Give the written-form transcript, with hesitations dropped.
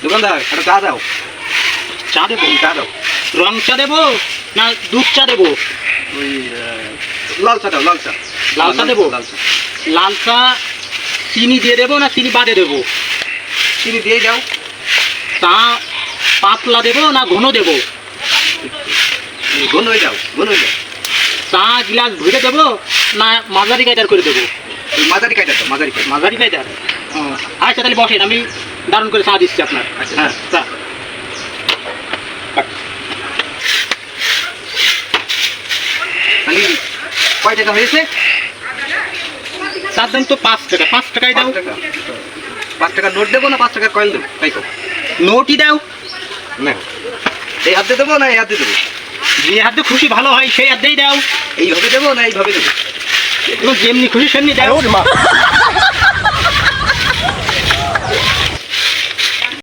দোকানদার একটা চা দাও। চা দেবো? চা দাও। রং চা দেবো না দুধ চা দেবো? ওই লাল চা দাও, লাল চা। লাল চা দেবো? লাল চা। লাল চা চিনি দিয়ে দেবো না চিনি বাদে দেবো? চিনি দিয়ে দাও। চা পাতলা দেবো না ঘন দেবো? ঘন হয়ে যাও, ঘন হয়ে যাও। চা গ্লাস ভরে দেবো না মাঝারি কায়দার করে দেবো? ওই মাঝারি কায়দা দাও, মাঝারি কায়দা। মাঝারি কায়দার? আচ্ছা তাহলে বসেন, আমি দারুণ করে চা দিচ্ছি আপনার। আচ্ছা, হ্যাঁ চা। তাহলে কয় টাকা হয়েছে? চার দাম তো 5 টাকা। 5 টাকায় দাও। 5 টাকা। 5 টাকার নোট দেবো না 5 টাকার কয়েন দেবো? তাই তো নোটই দাও। না, এই হাতে দেবো না এই হাতে দেবো? যে হাতে খুশি ভালো হয় সেই হাতেই দাও। এইভাবে দেবো না এইভাবে দেবো? যেমনি খুশি সেমনি দাও।